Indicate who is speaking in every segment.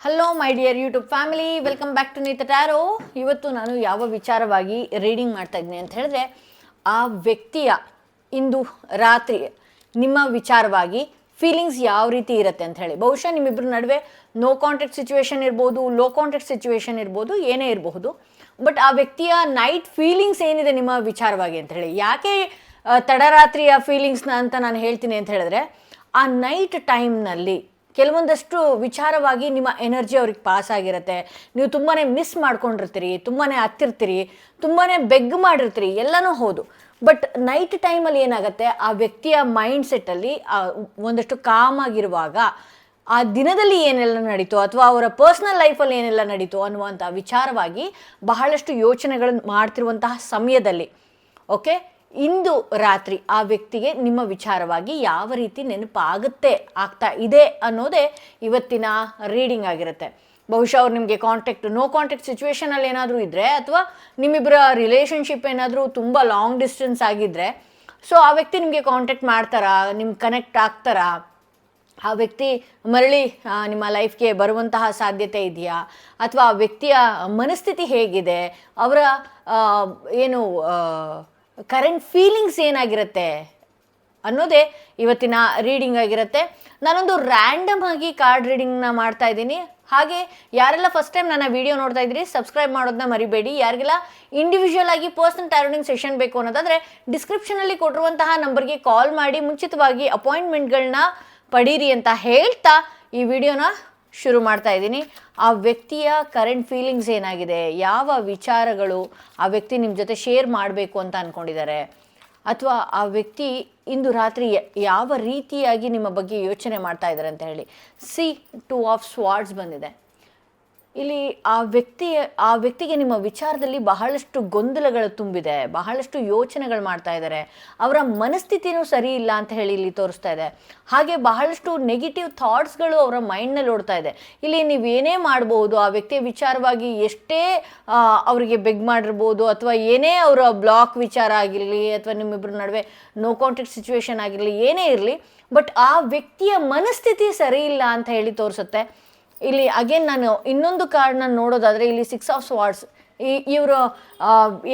Speaker 1: Hello my dear YouTube family, welcome back to Neeta tarot. ಇವತ್ತು ನಾನು ಯಾವ ವಿಚಾರವಾಗಿ ರೀಡಿಂಗ್ ಮಾಡ್ತಾ ಇದ್ದೀನಿ ಅಂತ ಹೇಳಿದ್ರೆ, ಆ ವ್ಯಕ್ತಿಯ ಇಂದು ರಾತ್ರಿ ನಿಮ್ಮ ವಿಚಾರವಾಗಿ ಫೀಲಿಂಗ್ಸ್ ಯಾವ ರೀತಿ ಇರುತ್ತೆ ಅಂತ ಹೇಳಿ. ಬಹುಶಃ ನಿಮ್ಮಿಬ್ಬರ ನಡುವೆ ನೋ ಕಾಂಟ್ಯಾಕ್ಟ್ ಸಿಚುವೇಶನ್ ಇರ್ಬೋದು, ಲೋ ಕಾಂಟ್ಯಾಕ್ಟ್ ಸಿಚುವೇಶನ್ ಇರ್ಬೋದು, ಏನೇ ಇರಬಹುದು. ಬಟ್ ಆ ವ್ಯಕ್ತಿಯ ನೈಟ್ ಫೀಲಿಂಗ್ಸ್ ಏನಿದೆ ನಿಮ್ಮ ವಿಚಾರವಾಗಿ ಅಂತ ಹೇಳಿ. ಯಾಕೆ ತಡರಾತ್ರಿಯ ಫೀಲಿಂಗ್ಸ್ನ ಅಂತ ನಾನು ಹೇಳ್ತೀನಿ ಅಂತ ಹೇಳಿದ್ರೆ, ಆ ನೈಟ್ ಟೈಮ್ನಲ್ಲಿ ಕೆಲವೊಂದಷ್ಟು ವಿಚಾರವಾಗಿ ನಿಮ್ಮ ಎನರ್ಜಿ ಅವ್ರಿಗೆ ಪಾಸ್ ಆಗಿರುತ್ತೆ. ನೀವು ತುಂಬಾ ಮಿಸ್ ಮಾಡ್ಕೊಂಡಿರ್ತೀರಿ, ತುಂಬಾ ಹತ್ತಿರ್ತೀರಿ, ತುಂಬಾ ಬೆಗ್ ಮಾಡಿರ್ತೀರಿ, ಎಲ್ಲನೂ ಹೌದು. ಬಟ್ ನೈಟ್ ಟೈಮಲ್ಲಿ ಏನಾಗುತ್ತೆ, ಆ ವ್ಯಕ್ತಿಯ ಮೈಂಡ್ ಸೆಟ್ಟಲ್ಲಿ ಒಂದಷ್ಟು ಕಾಮ್ ಆಗಿರುವಾಗ ಆ ದಿನದಲ್ಲಿ ಏನೆಲ್ಲ ನಡೀತು ಅಥವಾ ಅವರ ಪರ್ಸ್ನಲ್ ಲೈಫಲ್ಲಿ ಏನೆಲ್ಲ ನಡೀತು ಅನ್ನುವಂಥ ವಿಚಾರವಾಗಿ ಬಹಳಷ್ಟು ಯೋಚನೆಗಳನ್ನು ಮಾಡ್ತಿರುವಂತಹ ಸಮಯದಲ್ಲಿ ಓಕೆ, ಇಂದು ರಾತ್ರಿ ಆ ವ್ಯಕ್ತಿಗೆ ನಿಮ್ಮ ವಿಚಾರವಾಗಿ ಯಾವ ರೀತಿ ನೆನಪಾಗುತ್ತೆ ಆಗ್ತಾ ಇದೆ ಅನ್ನೋದೇ ಇವತ್ತಿನ ರೀಡಿಂಗ್ ಆಗಿರುತ್ತೆ. ಬಹುಶಃ ಅವ್ರು ನಿಮಗೆ ನೋ ಕಾಂಟ್ಯಾಕ್ಟ್ ಸಿಚುವೇಶನಲ್ಲಿ ಏನಾದರೂ ಇದ್ದರೆ, ಅಥವಾ ನಿಮ್ಮಿಬ್ಬರ ರಿಲೇಷನ್ಶಿಪ್ ಏನಾದರೂ ತುಂಬ ಲಾಂಗ್ ಡಿಸ್ಟೆನ್ಸ್ ಆಗಿದ್ದರೆ, ಸೊ ಆ ವ್ಯಕ್ತಿ ನಿಮಗೆ ಕಾಂಟ್ಯಾಕ್ಟ್ ಮಾಡ್ತಾರಾ, ನಿಮ್ಗೆ ಕನೆಕ್ಟ್ ಆಗ್ತಾರಾ, ಆ ವ್ಯಕ್ತಿ ಮರಳಿ ನಿಮ್ಮ ಲೈಫ್ಗೆ ಬರುವಂತಹ ಸಾಧ್ಯತೆ ಇದೆಯಾ, ಅಥವಾ ಆ ವ್ಯಕ್ತಿಯ ಮನಸ್ಥಿತಿ ಹೇಗಿದೆ, ಅವರ ಏನು ಕರೆಂಟ್ ಫೀಲಿಂಗ್ಸ್ ಏನಾಗಿರುತ್ತೆ ಅನ್ನೋದೇ ಇವತ್ತಿನ ರೀಡಿಂಗ್ ಆಗಿರುತ್ತೆ. ನಾನೊಂದು ರ್ಯಾಂಡಮ್ ಆಗಿ ಕಾರ್ಡ್ ರೀಡಿಂಗ್ನ ಮಾಡ್ತಾ ಇದ್ದೀನಿ. ಹಾಗೆ ಯಾರೆಲ್ಲ ಫಸ್ಟ್ ಟೈಮ್ ನನ್ನ ವಿಡಿಯೋ ನೋಡ್ತಾ ಇದ್ದೀರಿ, ಸಬ್ಸ್ಕ್ರೈಬ್ ಮಾಡೋದನ್ನ ಮರಿಬೇಡಿ. ಯಾರಿಗೆಲ್ಲ ಇಂಡಿವಿಜುವಲ್ ಆಗಿ ಪರ್ಸನಲ್ ಟಾರೋಟಿಂಗ್ ಸೆಷನ್ ಬೇಕು ಅನ್ನೋದಾದರೆ ಡಿಸ್ಕ್ರಿಪ್ಷನಲ್ಲಿ ಕೊಟ್ಟಿರುವಂತಹ ನಂಬರ್ಗೆ ಕಾಲ್ ಮಾಡಿ ಮುಂಚಿತವಾಗಿ ಅಪಾಯಿಂಟ್ಮೆಂಟ್ಗಳನ್ನ ಪಡೀರಿ ಅಂತ ಹೇಳ್ತಾ ಈ ವಿಡಿಯೋನ ಶುರು ಮಾಡ್ತಾ ಇದ್ದೀನಿ. ಆ ವ್ಯಕ್ತಿಯ ಕರೆಂಟ್ ಫೀಲಿಂಗ್ಸ್ ಏನಾಗಿದೆ, ಯಾವ ವಿಚಾರಗಳು ಆ ವ್ಯಕ್ತಿ ನಿಮ್ಮ ಜೊತೆ ಶೇರ್ ಮಾಡಬೇಕು ಅಂತ ಅಂದ್ಕೊಂಡಿದ್ದಾರೆ, ಅಥವಾ ಆ ವ್ಯಕ್ತಿ ಇಂದು ರಾತ್ರಿ ಯಾವ ರೀತಿಯಾಗಿ ನಿಮ್ಮ ಬಗ್ಗೆ ಯೋಚನೆ ಮಾಡ್ತಾ ಇದ್ದಾರೆ ಅಂತ ಹೇಳಿ. 2 ಆಫ್ ಸ್ವಾರ್ಡ್ಸ್ ಬಂದಿದೆ ಇಲ್ಲಿ. ಆ ವ್ಯಕ್ತಿಗೆ ನಿಮ್ಮ ವಿಚಾರದಲ್ಲಿ ಬಹಳಷ್ಟು ಗೊಂದಲಗಳು ತುಂಬಿದೆ, ಬಹಳಷ್ಟು ಯೋಚನೆಗಳು ಮಾಡ್ತಾ ಇದ್ದಾರೆ, ಅವರ ಮನಸ್ಥಿತಿನೂ ಸರಿ ಇಲ್ಲ ಅಂತ ಹೇಳಿ ಇಲ್ಲಿ ತೋರಿಸ್ತಾ ಇದೆ. ಹಾಗೆ ಬಹಳಷ್ಟು ನೆಗೆಟಿವ್ ಥಾಟ್ಸ್ಗಳು ಅವರ ಮೈಂಡ್ನಲ್ಲಿ ಓಡ್ತಾ ಇದೆ. ಇಲ್ಲಿ ನೀವೇನೇ ಮಾಡ್ಬೋದು, ಆ ವ್ಯಕ್ತಿಯ ವಿಚಾರವಾಗಿ ಎಷ್ಟೇ ಅವರಿಗೆ ಬೆಗ್ ಮಾಡಿರ್ಬೋದು, ಅಥವಾ ಏನೇ ಅವರ ಬ್ಲಾಕ್ ವಿಚಾರ ಆಗಿರಲಿ, ಅಥವಾ ನಿಮ್ಮಿಬ್ಬರ ನಡುವೆ ನೋ ಕಾಂಟ್ಯಾಕ್ಟ್ ಸಿಚುವೇಶನ್ ಆಗಿರಲಿ, ಏನೇ ಇರಲಿ, ಬಟ್ ಆ ವ್ಯಕ್ತಿಯ ಮನಸ್ಥಿತಿ ಸರಿ ಇಲ್ಲ ಅಂತ ಹೇಳಿ ತೋರಿಸುತ್ತೆ. ಇಲ್ಲಿ ಅಗೇನ್ ನಾನು ಇನ್ನೊಂದು ಕಾರ್ಡ್ನ ನೋಡೋದಾದರೆ, ಇಲ್ಲಿ 6 ಆಫ್ ಸ್ವಾರ್ಡ್ಸ್. ಇವರು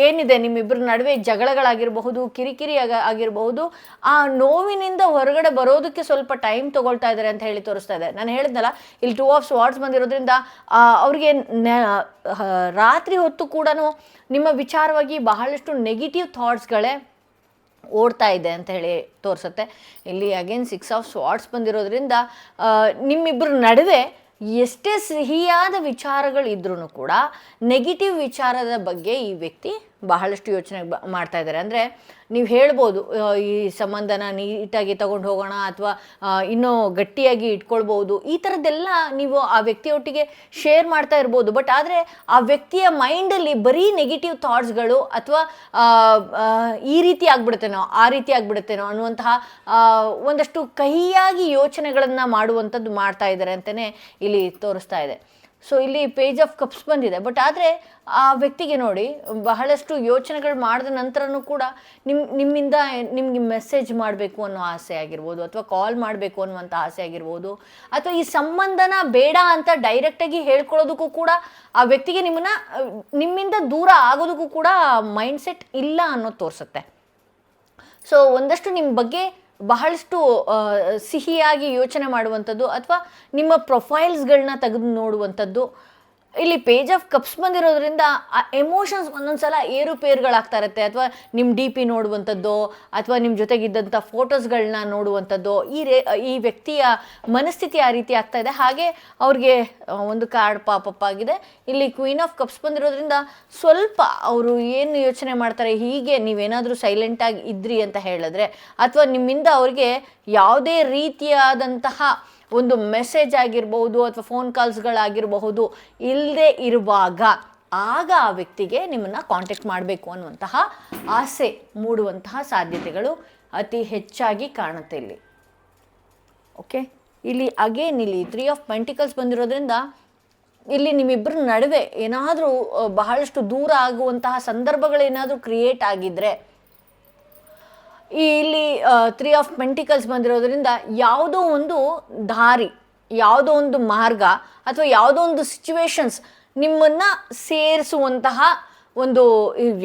Speaker 1: ಏನಿದೆ ನಿಮ್ಮಿಬ್ಬರ ನಡುವೆ ಜಗಳಗಳಾಗಿರಬಹುದು, ಕಿರಿಕಿರಿ ಆಗಿರಬಹುದು, ಆ ನೋವಿನಿಂದ ಹೊರಗಡೆ ಬರೋದಕ್ಕೆ ಸ್ವಲ್ಪ ಟೈಮ್ ತೊಗೊಳ್ತಾ ಇದ್ದಾರೆ ಅಂತ ಹೇಳಿ ತೋರಿಸ್ತಾ ಇದೆ. ನಾನು ಹೇಳಿದ್ನಲ್ಲ, ಇಲ್ಲಿ 2 ಆಫ್ ಸ್ವಾರ್ಡ್ಸ್ ಬಂದಿರೋದ್ರಿಂದ ಅವ್ರಿಗೆ ರಾತ್ರಿ ಹೊತ್ತು ಕೂಡ ನಿಮ್ಮ ವಿಚಾರವಾಗಿ ಬಹಳಷ್ಟು ನೆಗೆಟಿವ್ ಥಾಟ್ಸ್ಗಳೇ ಓಡ್ತಾ ಇದೆ ಅಂತ ಹೇಳಿ ತೋರಿಸುತ್ತೆ. ಇಲ್ಲಿ ಅಗೇನ್ 6 ಆಫ್ ಸ್ವಾರ್ಡ್ಸ್ ಬಂದಿರೋದ್ರಿಂದ ನಿಮ್ಮಿಬ್ಬರ ನಡುವೆ ಎಷ್ಟೇ ಸಿಹಿಯಾದ ವಿಚಾರಗಳಿದ್ರೂ ಕೂಡ ನೆಗೆಟಿವ್ ವಿಚಾರದ ಬಗ್ಗೆ ಈ ವ್ಯಕ್ತಿ ಬಹಳಷ್ಟು ಯೋಚನೆ ಮಾಡ್ತಾ ಇದ್ದಾರೆ. ಅಂದರೆ ನೀವು ಹೇಳ್ಬೋದು, ಈ ಸಂಬಂಧನ ನೀಟಾಗಿ ತಗೊಂಡು ಹೋಗೋಣ, ಅಥವಾ ಇನ್ನೂ ಗಟ್ಟಿಯಾಗಿ ಇಟ್ಕೊಳ್ಬೋದು, ಈ ಥರದ್ದೆಲ್ಲ ನೀವು ಆ ವ್ಯಕ್ತಿಯೊಟ್ಟಿಗೆ ಶೇರ್ ಮಾಡ್ತಾ ಇರ್ಬೋದು. ಬಟ್ ಆದರೆ ಆ ವ್ಯಕ್ತಿಯ ಮೈಂಡಲ್ಲಿ ಬರೀ ನೆಗೆಟಿವ್ ಥಾಟ್ಸ್ಗಳು, ಅಥವಾ ಈ ರೀತಿ ಆಗ್ಬಿಡುತ್ತೇನೋ, ಆ ರೀತಿ ಆಗ್ಬಿಡುತ್ತೇನೋ ಅನ್ನುವಂತಹ ಒಂದಷ್ಟು ಕಹಿಯಾಗಿ ಯೋಚನೆಗಳನ್ನು ಮಾಡುವಂಥದ್ದು ಮಾಡ್ತಾ ಇದ್ದಾರೆ ಅಂತಲೇ ಇಲ್ಲಿ ತೋರಿಸ್ತಾ ಇದೆ. ಸೊ ಇಲ್ಲಿ ಪೇಜ್ ಆಫ್ ಕಪ್ಸ್ ಬಂದಿದೆ. ಬಟ್ ಆದರೆ ಆ ವ್ಯಕ್ತಿಗೆ ನೋಡಿ, ಬಹಳಷ್ಟು ಯೋಚನೆಗಳು ಮಾಡಿದ ನಂತರನೂ ಕೂಡ ನಿಮ್ಮಿಂದ ನಿಮಗೆ ಮೆಸೇಜ್ ಮಾಡಬೇಕು ಅನ್ನೋ ಆಸೆ ಆಗಿರ್ಬೋದು, ಅಥವಾ ಕಾಲ್ ಮಾಡಬೇಕು ಅನ್ನುವಂಥ ಆಸೆ ಆಗಿರ್ಬೋದು, ಅಥವಾ ಈ ಸಂಬಂಧನ ಬೇಡ ಅಂತ ಡೈರೆಕ್ಟಾಗಿ ಹೇಳ್ಕೊಳ್ಳೋದಕ್ಕೂ ಕೂಡ ಆ ವ್ಯಕ್ತಿಗೆ ನಿಮ್ಮಿಂದ ದೂರ ಆಗೋದಕ್ಕೂ ಕೂಡ ಮೈಂಡ್ಸೆಟ್ ಇಲ್ಲ ಅನ್ನೋದು ತೋರಿಸುತ್ತೆ. ಸೊ ಒಂದಷ್ಟು ನಿಮ್ಮ ಬಗ್ಗೆ ಬಹಳಷ್ಟು ಸಿಹಿಯಾಗಿ ಯೋಚನೆ ಮಾಡುವಂಥದ್ದು, ಅಥವಾ ನಿಮ್ಮ ಪ್ರೊಫೈಲ್ಸ್ಗಳನ್ನ ತೆಗೆದು ನೋಡುವಂಥದ್ದು. ಇಲ್ಲಿ ಪೇಜ್ ಆಫ್ ಕಪ್ಸ್ ಬಂದಿರೋದ್ರಿಂದ ಆ ಎಮೋಷನ್ಸ್ ಒಂದೊಂದ್ಸಲ ಏರುಪೇರುಗಳಾಗ್ತಾ ಇರುತ್ತೆ. ಅಥವಾ ನಿಮ್ಮ DP ನೋಡುವಂಥದ್ದು, ಅಥವಾ ನಿಮ್ಮ ಜೊತೆಗಿದ್ದಂಥ ಫೋಟೋಸ್ಗಳನ್ನ ನೋಡುವಂಥದ್ದು, ಈ ವ್ಯಕ್ತಿಯ ಮನಸ್ಥಿತಿ ಆ ರೀತಿ ಆಗ್ತಾ ಇದೆ. ಹಾಗೆ ಅವ್ರಿಗೆ ಒಂದು ಕಾರ್ಡ್ ಪಾಪಪ್ ಆಗಿದೆ. ಇಲ್ಲಿ ಕ್ವೀನ್ ಆಫ್ ಕಪ್ಸ್ ಬಂದಿರೋದ್ರಿಂದ ಸ್ವಲ್ಪ ಅವರು ಏನು ಯೋಚನೆ ಮಾಡ್ತಾರೆ, ಹೀಗೆ ನೀವೇನಾದರೂ ಸೈಲೆಂಟಾಗಿ ಇದ್ರಿ ಅಂತ ಹೇಳಿದ್ರೆ, ಅಥವಾ ನಿಮ್ಮಿಂದ ಅವ್ರಿಗೆ ಯಾವುದೇ ರೀತಿಯಾದಂತಹ ಒಂದು ಮೆಸೇಜ್ ಆಗಿರ್ಬೋದು, ಅಥವಾ ಫೋನ್ ಕಾಲ್ಸ್ಗಳಾಗಿರಬಹುದು ಇಲ್ಲದೆ ಇರುವಾಗ, ಆಗ ಆ ವ್ಯಕ್ತಿಗೆ ನಿಮ್ಮನ್ನು ಕಾಂಟ್ಯಾಕ್ಟ್ ಮಾಡಬೇಕು ಅನ್ನುವಂತಹ ಆಸೆ ಮೂಡುವಂತಹ ಸಾಧ್ಯತೆಗಳು ಅತಿ ಹೆಚ್ಚಾಗಿ ಕಾಣುತ್ತೆ ಇಲ್ಲಿ. ಓಕೆ, ಇಲ್ಲಿ ಅಗೇನ್ ಇಲ್ಲಿ 3 ಆಫ್ ಪೆಂಟಿಕಲ್ಸ್ ಬಂದಿರೋದ್ರಿಂದ ಇಲ್ಲಿ ನಿಮ್ಮಿಬ್ಬರ ನಡುವೆ ಏನಾದರೂ ಬಹಳಷ್ಟು ದೂರ ಆಗುವಂತಹ ಸಂದರ್ಭಗಳೇನಾದರೂ ಕ್ರಿಯೇಟ್ ಆಗಿದ್ದರೆ, ಇಲ್ಲಿ 3 ಆಫ್ ಪೆಂಟಿಕಲ್ಸ್ ಬಂದಿರೋದ್ರಿಂದ ಯಾವುದೋ ಒಂದು ದಾರಿ ಯಾವುದೋ ಒಂದು ಮಾರ್ಗ ಅಥವಾ ಯಾವುದೋ ಒಂದು ಸಿಚುವೇಶನ್ಸ್ ನಿಮ್ಮನ್ನು ಸೇರಿಸುವಂತಹ ಒಂದು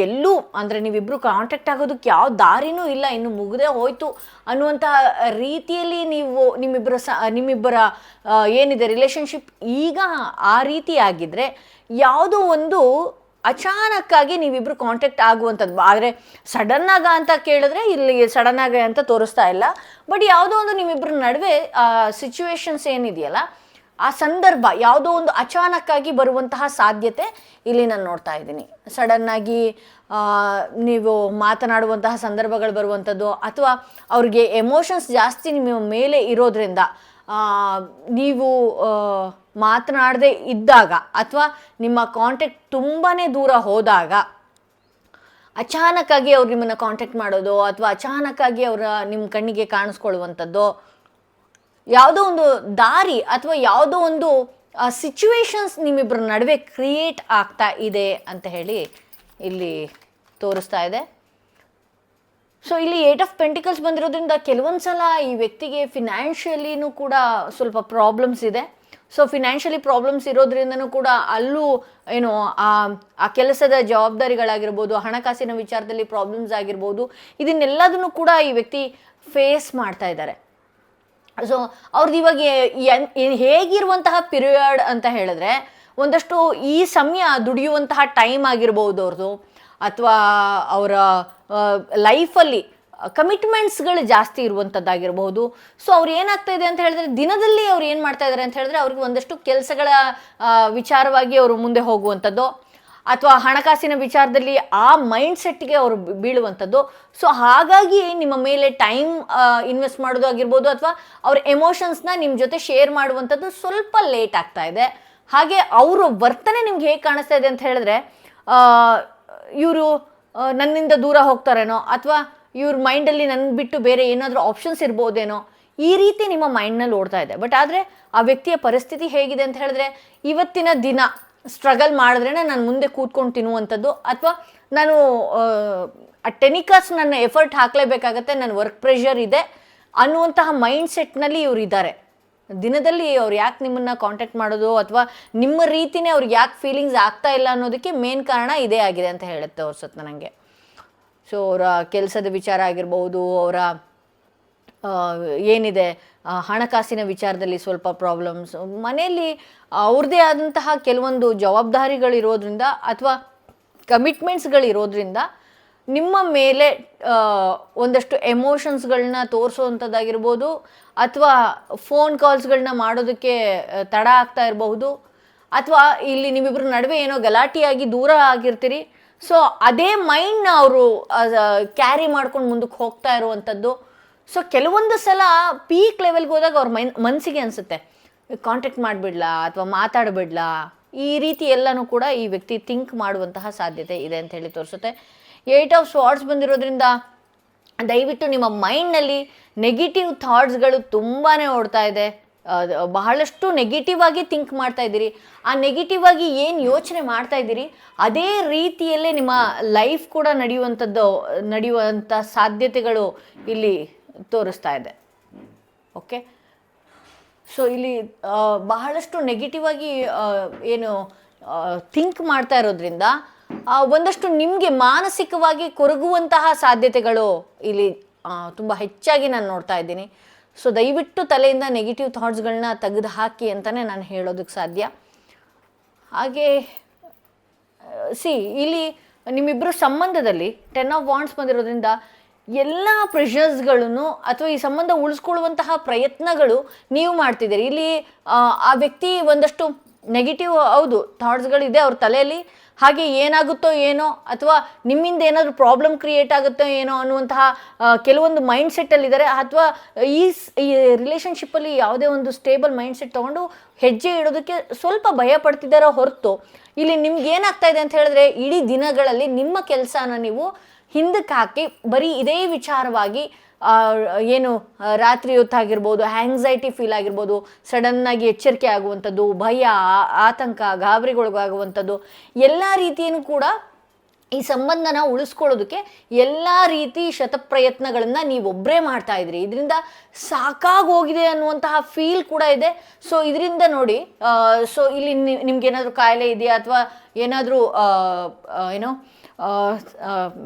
Speaker 1: ಎಲ್ಲೂ ಅಂದರೆ ನೀವಿಬ್ಬರು ಕಾಂಟ್ಯಾಕ್ಟ್ ಆಗೋದಕ್ಕೆ ಯಾವ ದಾರಿನೂ ಇಲ್ಲ, ಇನ್ನು ಮುಗದೆ ಹೋಯ್ತು ಅನ್ನುವಂತಹ ರೀತಿಯಲ್ಲಿ ನೀವು ನಿಮ್ಮಿಬ್ಬರ ಏನಿದೆ ರಿಲೇಷನ್ಶಿಪ್ ಈಗ ಆ ರೀತಿ ಆಗಿದ್ದರೆ ಯಾವುದೋ ಒಂದು ಅಚಾನಕ್ಕಾಗಿ ನೀವಿಬ್ಬರು ಕಾಂಟ್ಯಾಕ್ಟ್ ಆಗುವಂಥದ್ದು. ಆದರೆ ಸಡನ್ನಾಗ ಅಂತ ಕೇಳಿದ್ರೆ ಇಲ್ಲಿ ಸಡನ್ನಾಗ ಅಂತ ತೋರಿಸ್ತಾ ಇಲ್ಲ, ಬಟ್ ಯಾವುದೋ ಒಂದು ನಿಮ್ಮಿಬ್ಬರ ನಡುವೆ ಸಿಚುವೇಶನ್ಸ್ ಏನಿದೆಯಲ್ಲ ಆ ಸಂದರ್ಭ ಯಾವುದೋ ಒಂದು ಅಚಾನಕ್ಕಾಗಿ ಬರುವಂತಹ ಸಾಧ್ಯತೆ ಇಲ್ಲಿ ನಾನು ನೋಡ್ತಾ ಇದ್ದೀನಿ. ಸಡನ್ನಾಗಿ ನೀವು ಮಾತನಾಡುವಂತಹ ಸಂದರ್ಭಗಳು ಬರುವಂಥದ್ದು, ಅಥವಾ ಅವ್ರಿಗೆ ಎಮೋಷನ್ಸ್ ಜಾಸ್ತಿ ನಿಮ್ಮ ಮೇಲೆ ಇರೋದ್ರಿಂದ ನೀವು ಮಾತನಾಡದೇ ಇದ್ದಾಗ ಅಥವಾ ನಿಮ್ಮ ಕಾಂಟ್ಯಾಕ್ಟ್ ತುಂಬಾ ದೂರ ಹೋದಾಗ ಅಚಾನಕ್ಕಾಗಿ ಅವ್ರು ನಿಮ್ಮನ್ನು ಕಾಂಟ್ಯಾಕ್ಟ್ ಮಾಡೋದು ಅಥವಾ ಅಚಾನಕ್ಕಾಗಿ ಅವರ ನಿಮ್ಮ ಕಣ್ಣಿಗೆ ಕಾಣಿಸ್ಕೊಳ್ಳುವಂಥದ್ದು, ಯಾವುದೋ ಒಂದು ದಾರಿ ಅಥವಾ ಯಾವುದೋ ಒಂದು ಸಿಚುವೇಶನ್ಸ್ ನಿಮ್ಮಿಬ್ಬರ ನಡುವೆ ಕ್ರಿಯೇಟ್ ಆಗ್ತಾ ಇದೆ ಅಂತ ಹೇಳಿ ಇಲ್ಲಿ ತೋರಿಸ್ತಾ ಇದೆ. ಸೊ ಇಲ್ಲಿ 8 ಆಫ್ ಪೆಂಟಿಕಲ್ಸ್ ಬಂದಿರೋದ್ರಿಂದ ಕೆಲವೊಂದು ಸಲ ಈ ವ್ಯಕ್ತಿಗೆ ಫಿನಾನ್ಷಿಯಲಿನೂ ಕೂಡ ಸ್ವಲ್ಪ ಪ್ರಾಬ್ಲಮ್ಸ್ ಇದೆ. ಸೊ ಫಿನಾನ್ಷಿಯಲಿ ಪ್ರಾಬ್ಲಮ್ಸ್ ಇರೋದ್ರಿಂದನೂ ಕೂಡ ಅಲ್ಲೂ ಏನು ಆ ಕೆಲಸದ ಜವಾಬ್ದಾರಿಗಳಾಗಿರ್ಬೋದು, ಹಣಕಾಸಿನ ವಿಚಾರದಲ್ಲಿ ಪ್ರಾಬ್ಲಮ್ಸ್ ಆಗಿರ್ಬೋದು, ಇದನ್ನೆಲ್ಲದನ್ನು ಕೂಡ ಈ ವ್ಯಕ್ತಿ ಫೇಸ್ ಮಾಡ್ತಾ ಇದ್ದಾರೆ. ಸೊ ಅವ್ರದ್ದು ಇವಾಗ ಹೇಗಿರುವಂತಹ ಪಿರಿಯಡ್ ಅಂತ ಹೇಳಿದ್ರೆ, ಒಂದಷ್ಟು ಈ ಸಮಯ ದುಡಿಯುವಂತಹ ಟೈಮ್ ಆಗಿರ್ಬೋದು ಅವ್ರದ್ದು, ಅಥವಾ ಅವರ ಲೈಫಲ್ಲಿ ಕಮಿಟ್ಮೆಂಟ್ಸ್ಗಳು ಜಾಸ್ತಿ ಇರುವಂಥದ್ದಾಗಿರ್ಬೋದು. ಸೊ ಅವ್ರು ಏನಾಗ್ತಾ ಇದೆ ಅಂತ ಹೇಳಿದ್ರೆ, ದಿನದಲ್ಲಿ ಅವ್ರು ಏನು ಮಾಡ್ತಾ ಇದ್ದಾರೆ ಅಂತ ಹೇಳಿದ್ರೆ, ಅವ್ರಿಗೆ ಒಂದಷ್ಟು ಕೆಲಸಗಳ ವಿಚಾರವಾಗಿ ಅವರು ಮುಂದೆ ಹೋಗುವಂಥದ್ದು, ಅಥವಾ ಹಣಕಾಸಿನ ವಿಚಾರದಲ್ಲಿ ಆ ಮೈಂಡ್ ಸೆಟ್ಗೆ ಅವರು ಬೀಳುವಂಥದ್ದು. ಸೊ ಹಾಗಾಗಿ ನಿಮ್ಮ ಮೇಲೆ ಟೈಮ್ ಇನ್ವೆಸ್ಟ್ ಮಾಡೋದು ಆಗಿರ್ಬೋದು, ಅಥವಾ ಅವ್ರ ಎಮೋಷನ್ಸ್ನ ನಿಮ್ಮ ಜೊತೆ ಶೇರ್ ಮಾಡುವಂಥದ್ದು ಸ್ವಲ್ಪ ಲೇಟ್ ಆಗ್ತಾ ಇದೆ. ಹಾಗೆ ಅವರ ವರ್ತನೆ ನಿಮ್ಗೆ ಹೇಗೆ ಕಾಣಿಸ್ತಾ ಇದೆ ಅಂತ ಹೇಳಿದ್ರೆ, ಇವರು ನನ್ನಿಂದ ದೂರ ಹೋಗ್ತಾರೇನೋ, ಅಥವಾ ಇವ್ರ ಮೈಂಡಲ್ಲಿ ನನ್ನ ಬಿಟ್ಟು ಬೇರೆ ಏನಾದರೂ ಆಪ್ಷನ್ಸ್ ಇರ್ಬೋದೇನೋ, ಈ ರೀತಿ ನಿಮ್ಮ ಮೈಂಡ್ನಲ್ಲಿ ಓಡ್ತಾ ಇದೆ. ಬಟ್ ಆದರೆ ಆ ವ್ಯಕ್ತಿಯ ಪರಿಸ್ಥಿತಿ ಹೇಗಿದೆ ಅಂತ ಹೇಳಿದ್ರೆ, ಇವತ್ತಿನ ದಿನ ಸ್ಟ್ರಗಲ್ ಮಾಡಿದ್ರೇ ನಾನು ಮುಂದೆ ಕೂತ್ಕೊಂಡು ತಿನ್ನುವಂಥದ್ದು, ಅಥವಾ ನಾನು ಟೆನಿಕಾಸ್ ನನ್ನ ಎಫರ್ಟ್ ಹಾಕಲೇಬೇಕಾಗತ್ತೆ, ನನ್ನ ವರ್ಕ್ ಪ್ರೆಷರ್ ಇದೆ ಅನ್ನುವಂತಹ ಮೈಂಡ್ ಸೆಟ್ನಲ್ಲಿ ಇವ್ರು ಇದ್ದಾರೆ. ದಿನದಲ್ಲಿ ಅವ್ರು ಯಾಕೆ ನಿಮ್ಮನ್ನು ಕಾಂಟ್ಯಾಕ್ಟ್ ಮಾಡೋದು ಅಥವಾ ನಿಮ್ಮ ರೀತಿಯೇ ಅವ್ರಿಗೆ ಯಾಕೆ ಫೀಲಿಂಗ್ಸ್ ಆಗ್ತಾ ಇಲ್ಲ ಅನ್ನೋದಕ್ಕೆ ಮೇನ್ ಕಾರಣ ಇದೇ ಆಗಿದೆ ಅಂತ ಹೇಳುತ್ತೆ ತೋರಿಸುತ್ತೆ ನನಗೆ. ಸೊ ಅವರ ಕೆಲಸದ ವಿಚಾರ ಆಗಿರ್ಬೋದು, ಅವರ ಏನಿದೆ ಹಣಕಾಸಿನ ವಿಚಾರದಲ್ಲಿ ಸ್ವಲ್ಪ ಪ್ರಾಬ್ಲಮ್ಸ್, ಮನೆಯಲ್ಲಿ ಅವ್ರದ್ದೇ ಆದಂತಹ ಕೆಲವೊಂದು ಜವಾಬ್ದಾರಿಗಳಿರೋದ್ರಿಂದ ಅಥವಾ ಕಮಿಟ್ಮೆಂಟ್ಸ್ಗಳಿರೋದ್ರಿಂದ ನಿಮ್ಮ ಮೇಲೆ ಒಂದಷ್ಟು ಎಮೋಷನ್ಸ್ಗಳನ್ನ ತೋರಿಸೋವಂಥದ್ದಾಗಿರ್ಬೋದು, ಅಥವಾ ಫೋನ್ ಕಾಲ್ಸ್ಗಳನ್ನ ಮಾಡೋದಕ್ಕೆ ತಡ ಆಗ್ತಾ ಇರಬಹುದು, ಅಥವಾ ಇಲ್ಲಿ ನಿಮ್ಮಿಬ್ಬರ ನಡುವೆ ಏನೋ ಗಲಾಟೆಯಾಗಿ ದೂರ ಆಗಿರ್ತೀರಿ. ಸೊ ಅದೇ ಮೈಂಡ್ನ ಅವರು ಕ್ಯಾರಿ ಮಾಡ್ಕೊಂಡು ಮುಂದಕ್ಕೆ ಹೋಗ್ತಾ ಇರುವಂಥದ್ದು. ಸೊ ಕೆಲವೊಂದು ಸಲ ಪೀಕ್ ಲೆವೆಲ್ಗೆ ಹೋದಾಗ ಅವ್ರ ಮನಸ್ಸಿಗೆ ಅನಿಸುತ್ತೆ ಕಾಂಟ್ಯಾಕ್ಟ್ ಮಾಡಿಬಿಡ್ಲಾ ಅಥವಾ ಮಾತಾಡಬಿಡ್ಲಾ, ಈ ರೀತಿ ಎಲ್ಲನೂ ಕೂಡ ಈ ವ್ಯಕ್ತಿ ಥಿಂಕ್ ಮಾಡುವಂತಹ ಸಾಧ್ಯತೆ ಇದೆ ಅಂತ ಹೇಳಿ ತೋರಿಸುತ್ತೆ. 8 ಆಫ್ ಸ್ವಾರ್ಡ್ಸ್ ಬಂದಿರೋದ್ರಿಂದ ದಯವಿಟ್ಟು ನಿಮ್ಮ ಮೈಂಡ್ನಲ್ಲಿ ನೆಗೆಟಿವ್ ಥಾಟ್ಸ್ಗಳು ತುಂಬಾ ಓಡ್ತಾ ಇದೆ. ಬಹಳಷ್ಟು ನೆಗೆಟಿವ್ ಆಗಿ ಥಿಂಕ್ ಮಾಡ್ತಾ ಇದ್ದೀರಿ. ಆ ನೆಗೆಟಿವ್ ಆಗಿ ಏನು ಯೋಚನೆ ಮಾಡ್ತಾ ಇದ್ದೀರಿ ಅದೇ ರೀತಿಯಲ್ಲೇ ನಿಮ್ಮ ಲೈಫ್ ಕೂಡ ನಡೆಯುವಂಥ ಸಾಧ್ಯತೆಗಳು ಇಲ್ಲಿ ತೋರಿಸ್ತಾ ಇದೆ. ಓಕೆ, ಸೊ ಇಲ್ಲಿ ಬಹಳಷ್ಟು ನೆಗೆಟಿವ್ ಆಗಿ ಏನು ಥಿಂಕ್ ಮಾಡ್ತಾ ಇರೋದ್ರಿಂದ ಒಂದಷ್ಟು ನಿಮಗೆ ಮಾನಸಿಕವಾಗಿ ಕೊರಗುವಂತಹ ಸಾಧ್ಯತೆಗಳು ಇಲ್ಲಿ ತುಂಬ ಹೆಚ್ಚಾಗಿ ನಾನು ನೋಡ್ತಾ ಇದ್ದೀನಿ. ಸೊ ದಯವಿಟ್ಟು ತಲೆಯಿಂದ ನೆಗೆಟಿವ್ ಥಾಟ್ಸ್ಗಳನ್ನ ತೆಗೆದು ಹಾಕಿ ಅಂತಲೇ ನಾನು ಹೇಳೋದಕ್ಕೆ ಸಾಧ್ಯ. ಹಾಗೆ ಇಲ್ಲಿ ನಿಮ್ಮಿಬ್ಬರು ಸಂಬಂಧದಲ್ಲಿ 10 ಆಫ್ ವಾಂಡ್ಸ್ ಬಂದಿರೋದ್ರಿಂದ ಎಲ್ಲ ಪ್ರೆಷರ್ಸ್ಗಳನ್ನು ಅಥವಾ ಈ ಸಂಬಂಧ ಉಳಿಸ್ಕೊಳ್ಳುವಂತಹ ಪ್ರಯತ್ನಗಳು ನೀವು ಮಾಡ್ತಿದ್ದೀರಿ. ಇಲ್ಲಿ ಆ ವ್ಯಕ್ತಿ ಒಂದಷ್ಟು ನೆಗೆಟಿವ್ ಹೌದು ಥಾಟ್ಸ್ಗಳಿದೆ ಅವ್ರ ತಲೆಯಲ್ಲಿ, ಹಾಗೆ ಏನಾಗುತ್ತೋ ಏನೋ ಅಥವಾ ನಿಮ್ಮಿಂದ ಏನಾದರೂ ಪ್ರಾಬ್ಲಮ್ ಕ್ರಿಯೇಟ್ ಆಗುತ್ತೋ ಏನೋ ಅನ್ನುವಂತಹ ಕೆಲವೊಂದು ಮೈಂಡ್ ಸೆಟ್ಟಲ್ಲಿದ್ದಾರೆ. ಅಥವಾ ಈ ರಿಲೇಷನ್ಶಿಪ್ಪಲ್ಲಿ ಯಾವುದೇ ಒಂದು ಸ್ಟೇಬಲ್ ಮೈಂಡ್ ಸೆಟ್ ತೊಗೊಂಡು ಹೆಜ್ಜೆ ಇಡೋದಕ್ಕೆ ಸ್ವಲ್ಪ ಭಯ ಪಡ್ತಿದ್ದಾರೋ ಹೊರತು, ಇಲ್ಲಿ ನಿಮ್ಗೆ ಏನಾಗ್ತಾ ಇದೆ ಅಂತ ಹೇಳಿದ್ರೆ, ಇಡೀ ದಿನಗಳಲ್ಲಿ ನಿಮ್ಮ ಕೆಲಸನ ನೀವು ಹಿಂದಕ್ಕೆ ಹಾಕಿ ಬರೀ ಇದೇ ವಿಚಾರವಾಗಿ ಏನು ರಾತ್ರಿ ಹೊತ್ತಾಗಿರ್ಬೋದು, ಆ್ಯಂಗ್ಸೈಟಿ ಫೀಲ್ ಆಗಿರ್ಬೋದು, ಸಡನ್ನಾಗಿ ಎಚ್ಚರಿಕೆ ಆಗುವಂಥದ್ದು, ಭಯ, ಆತಂಕ, ಗಾಬರಿಗೊಳಗಾಗುವಂಥದ್ದು, ಎಲ್ಲ ರೀತಿಯೂ ಕೂಡ ಈ ಸಂಬಂಧನ ಉಳಿಸ್ಕೊಳ್ಳೋದಕ್ಕೆ ಎಲ್ಲ ರೀತಿ ಶತಪ್ರಯತ್ನಗಳನ್ನು ನೀವೊಬ್ಬರೇ ಮಾಡ್ತಾ ಇದ್ರಿ. ಇದರಿಂದ ಸಾಕಾಗೋಗಿದೆ ಅನ್ನುವಂತಹ ಫೀಲ್ ಕೂಡ ಇದೆ. ಸೊ ಇದರಿಂದ ನೋಡಿ, ಸೊ ಇಲ್ಲಿ ನಿಮ್ಗೇನಾದರೂ ಕಾಯಿಲೆ ಇದೆಯಾ ಅಥವಾ ಏನಾದರೂ ಏನೋ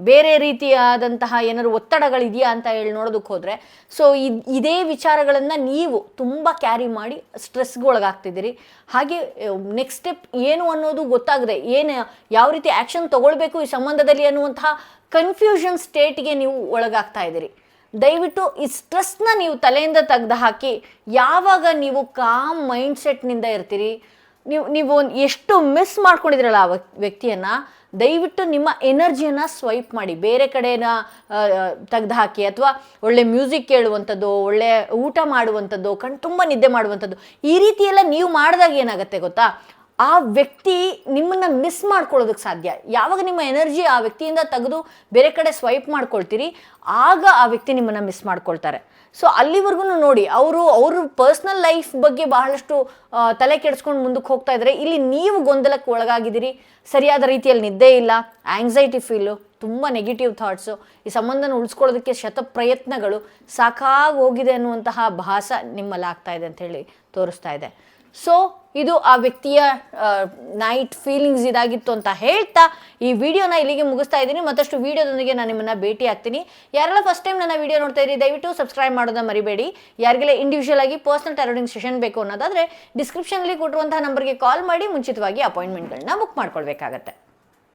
Speaker 1: ಬೇರೆ ರೀತಿಯಾದಂತಹ ಏನಾದ್ರು ಒತ್ತಡಗಳಿದೆಯಾ ಅಂತ ಹೇಳಿ ನೋಡೋದಕ್ಕೆ ಹೋದರೆ, ಸೊ ಇದೇ ವಿಚಾರಗಳನ್ನು ನೀವು ತುಂಬ ಕ್ಯಾರಿ ಮಾಡಿ ಸ್ಟ್ರೆಸ್ಗೆ ಒಳಗಾಗ್ತಿದ್ದೀರಿ. ಹಾಗೆ ನೆಕ್ಸ್ಟ್ ಸ್ಟೆಪ್ ಏನು ಅನ್ನೋದು ಗೊತ್ತಾಗದೆ ಯಾವ ರೀತಿ ಆ್ಯಕ್ಷನ್ ತೊಗೊಳ್ಬೇಕು ಈ ಸಂಬಂಧದಲ್ಲಿ ಅನ್ನುವಂತಹ ಕನ್ಫ್ಯೂಷನ್ ಸ್ಟೇಟ್ಗೆ ನೀವು ಒಳಗಾಗ್ತಾ ಇದ್ದೀರಿ. ದಯವಿಟ್ಟು ಈ ಸ್ಟ್ರೆಸ್ನ ನೀವು ತಲೆಯಿಂದ ತೆಗೆದು ಹಾಕಿ ಯಾವಾಗ ನೀವು ಕಾಮ್ ಮೈಂಡ್ಸೆಟ್ನಿಂದ ಇರ್ತೀರಿ, ನೀವು ಎಷ್ಟು ಮಿಸ್ ಮಾಡ್ಕೊಂಡಿದ್ರಲ್ಲ ಆ ವ್ಯಕ್ತಿಯನ್ನು, ದಯವಿಟ್ಟು ನಿಮ್ಮ ಎನರ್ಜಿಯನ್ನು ಸ್ವೈಪ್ ಮಾಡಿ ಬೇರೆ ಕಡೆನ ತೆಗೆದು ಹಾಕಿ, ಅಥವಾ ಒಳ್ಳೆ ಮ್ಯೂಸಿಕ್ ಕೇಳುವಂಥದ್ದು, ಒಳ್ಳೆ ಊಟ ಮಾಡುವಂಥದ್ದು, ತುಂಬ ನಿದ್ದೆ ಮಾಡುವಂಥದ್ದು, ಈ ರೀತಿ ಎಲ್ಲ ನೀವು ಮಾಡಿದಾಗ ಏನಾಗುತ್ತೆ ಗೊತ್ತಾ, ಆ ವ್ಯಕ್ತಿ ನಿಮ್ಮನ್ನು ಮಿಸ್ ಮಾಡ್ಕೊಳ್ಳೋದಕ್ಕೆ ಸಾಧ್ಯ. ಯಾವಾಗ ನಿಮ್ಮ ಎನರ್ಜಿ ಆ ವ್ಯಕ್ತಿಯಿಂದ ತೆಗೆದು ಬೇರೆ ಕಡೆ ಸ್ವೈಪ್ ಮಾಡ್ಕೊಳ್ತೀರಿ, ಆಗ ಆ ವ್ಯಕ್ತಿ ನಿಮ್ಮನ್ನು ಮಿಸ್ ಮಾಡ್ಕೊಳ್ತಾರೆ. ಸೊ ಅಲ್ಲಿವರೆಗೂ ನೋಡಿ, ಅವರು ಪರ್ಸ್ನಲ್ ಲೈಫ್ ಬಗ್ಗೆ ಬಹಳಷ್ಟು ತಲೆ ಕೆಡಿಸ್ಕೊಂಡು ಮುಂದಕ್ಕೆ ಹೋಗ್ತಾ ಇದ್ದಾರೆ. ಇಲ್ಲಿ ನೀವು ಗೊಂದಲಕ್ಕೆ ಒಳಗಾಗಿದ್ದೀರಿ, ಸರಿಯಾದ ರೀತಿಯಲ್ಲಿ ನಿದ್ದೆ ಇಲ್ಲ, ಆಂಗ್ಸೈಟಿ ಫೀಲು, ತುಂಬ ನೆಗೆಟಿವ್ ಥಾಟ್ಸು, ಈ ಸಂಬಂಧನ ಉಳಿಸ್ಕೊಳ್ಳೋದಕ್ಕೆ ಶತಪ್ರಯತ್ನಗಳು ಸಾಕಾಗಿ ಹೋಗಿದೆ ಅನ್ನುವಂತಹ ಭಾಸ ನಿಮ್ಮಲ್ಲಿ ಆಗ್ತಾ ಇದೆ ಅಂತ ಹೇಳಿ ತೋರಿಸ್ತಾ ಇದೆ. ಸೊ ಇದು ಆ ವ್ಯಕ್ತಿಯ ನೈಟ್ ಫೀಲಿಂಗ್ಸ್ ಇದಾಗಿತ್ತು ಅಂತ ಹೇಳ್ತಾ ಈ ವಿಡಿಯೋನ ಇಲ್ಲಿಗೆ ಮುಗಿಸ್ತಾ ಇದ್ದೀನಿ. ಮತ್ತಷ್ಟು ವಿಡಿಯೋದೊಂದಿಗೆ ನಾನು ನಿಮ್ಮನ್ನು ಭೇಟಿ ಆಗ್ತೀನಿ. ಯಾರೆಲ್ಲ ಫಸ್ಟ್ ಟೈಮ್ ನನ್ನ ವಿಡಿಯೋ ನೋಡ್ತಾ ಇದ್ದೀರಿ, ದಯವಿಟ್ಟು ಸಬ್ಸ್ಕ್ರೈಬ್ ಮಾಡೋದನ್ನ ಮರಿಬೇಡಿ. ಯಾರಿಗೆಲ್ಲ ಇಂಡಿವಿಜುವಲ್ ಆಗಿ ಪರ್ಸನಲ್ ಟಾರೋಟಿಂಗ್ ಸೆಷನ್ ಬೇಕು ಅನ್ನೋದಾದರೆ ಡಿಸ್ಕ್ರಿಪ್ಷನಲ್ಲಿ ಕೊಟ್ಟಿರುವಂತಹ ನಂಬರ್ಗೆ ಕಾಲ್ ಮಾಡಿ ಮುಂಚಿತವಾಗಿ ಅಪಾಯಿಂಟ್ಮೆಂಟ್ಗಳನ್ನ ಬುಕ್ ಮಾಡ್ಕೊಳ್ಬೇಕಾಗತ್ತೆ.